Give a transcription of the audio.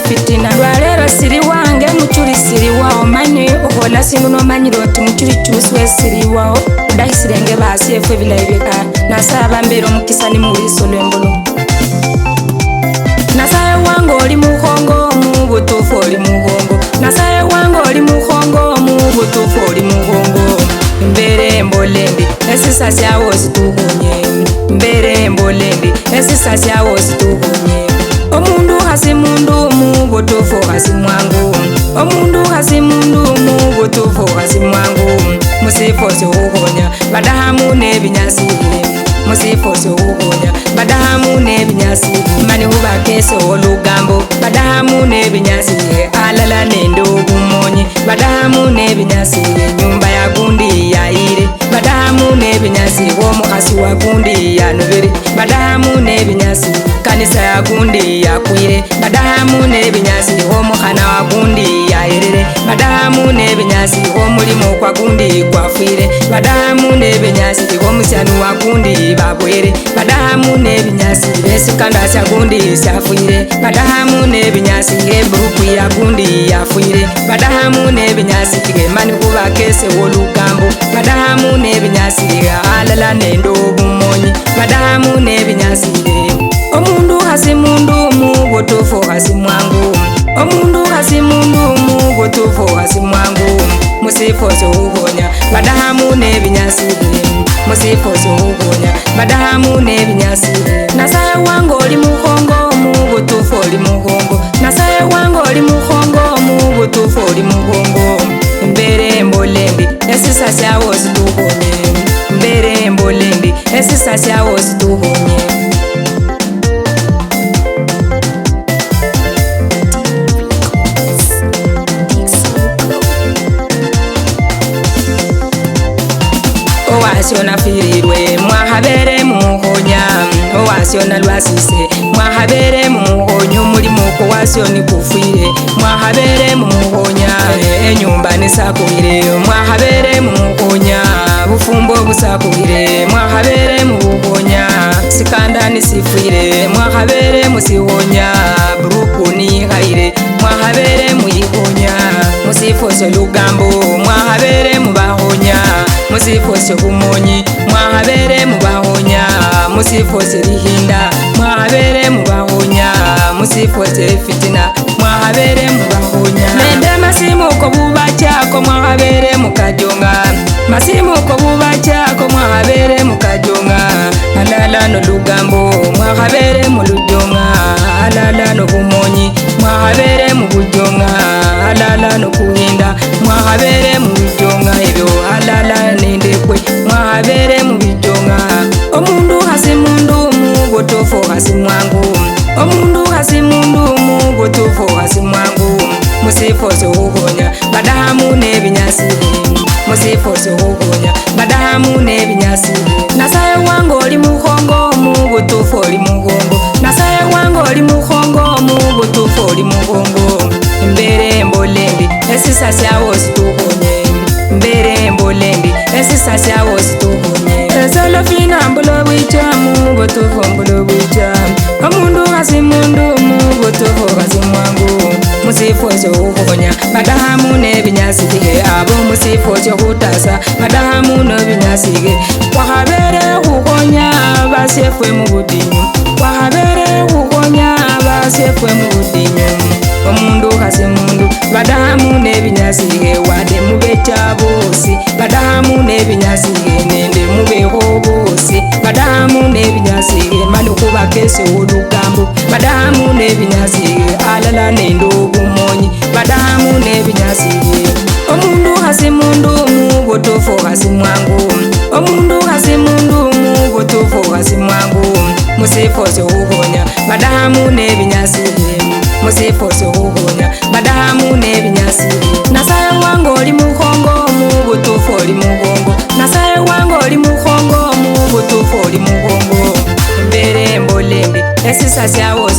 fitina lwalero siri wange muchuri siri wao mani ukola singu no manyi roti muchuri chuswe siri wao daisirenge basi efwe bilaibeka nasaba mbero mukisa ni muri solembolo nasaye wango oli muhongo mu butufu oli muhongo nasaye wango oli muhongo mu butufu oli muhongo mbere mbolendi esisa syawo situhunye mbere mbolendi esisa syawo situhunye omundu hasi mundu mu butufu hasi mwangu omundu hasi mundu mu butufu hasi mwangu musifose uhunya badahamu nebinyasi musifose uhunya badahamu nebinyasi mani hubakese olugambo badahamu nebinyasi alala nendo bumonyi badahamu nebinyasi nyumba ya gundi ya ire badahamu nebinyasi omuhasi wa gundi ya nubiri badahamu nebinyasi kanisa ya gundi ya kwire badahamu nebinyasi omuhana wa gundi ya irire badahamu nebinyasi omulimo kwa gundi kwa fire badahamu nebinyasi omusyanu wa gundi babwere badahamu nebinyasi esikanda sya gundi syafwire badahamu nebinyasi eburuku ya gundi yafwire badahamu nebinyasi mani kubakese wolugambo badahamu nebinyasi alala nendo bumonyi badahamu nebinyasi omundu hasi mundu mu butufu hasi mwangu omundu hasi mundu mu butufu hasi mwangu musifose uhunya badahamu nebinyasi musifose uhunya badahamu nebinyasi nasaye wango oli muhongo mu butufu oli muhongo nasaye wango oli muhongo mu butufu oli muhongo mbere mbolendi esisa syawo situhunye mbere mbolendi esisa syawo situhunye owasiona firirwe mwahabere muhonya owasiona lwasise mwahabere muhonya omulimo ko wasioni kufire mwahabere muhonya enyumba nisakuhire mwahabere muhonya bufumbo busakuhire mwahabere muhonya sikanda nisifire mwahabere musihonya buruku ni haire mwahabere muihonya musifose lugambo mwahabere mubahonya musifose bumonyi mwahabere mubahonya musifose lihinda mwahabere mubahonya musifose fitina mwahabere mubahonya nende masimu ko bubachako mwahabere mukajonga masimu ko bubachako mwahabere mukajonga alala no lugambo mwahabere mulujonga alala no bumonyi mwahabere mubujonga alala no kuhinda mwahabere mubujonga ebyo alala nendekwe mwahabere mubijonga omundu hasi mundu mu butufu hasi mwangu omundu hasi mundu mu butufu hasi mwangu musifose uhunya badahamu nebinyasi musifose uhunya badahamu nebinyasi nasaye wango oli muhongo mu butufu oli muhongo nasaye wango oli muhongo mu butufu oli muhongo mbere mbolendi esisa syawo situhunye mbere mbolendi esisa syawo situhunye esolo fina mbulo bwicha mu butufu mbulo bwicha omundu hasi mundu mu butufu hasi mwangu musifose uhunya badahamu nebinyasige abo musifose hutasa badahamu nebinyasige wahabere uhunya basefwe mu budinyu wahabere uhunya basefwe mu budinyu omundu hasi mundu badahamu nebinyasige wade mubecha bosi badahamu nebinyasige nende mubeho bosi badahamu nebinyasige mani kubakese olugambo badahamu nebinyasige alala nendo bumonyi badahamu nebinyasige omundu hasi mundu mu butufu hasi mwangu omundu hasi mundu mu butufu hasi mwangu musifose uhunya badahamu nebinyasige musifose uhunya badahamu nebinyasige nasaye wango oli muhongo mu butufu oli muhongo nasaye wango oli muhongo mu butufu oli muhongo mbere mbolendi esisa syawo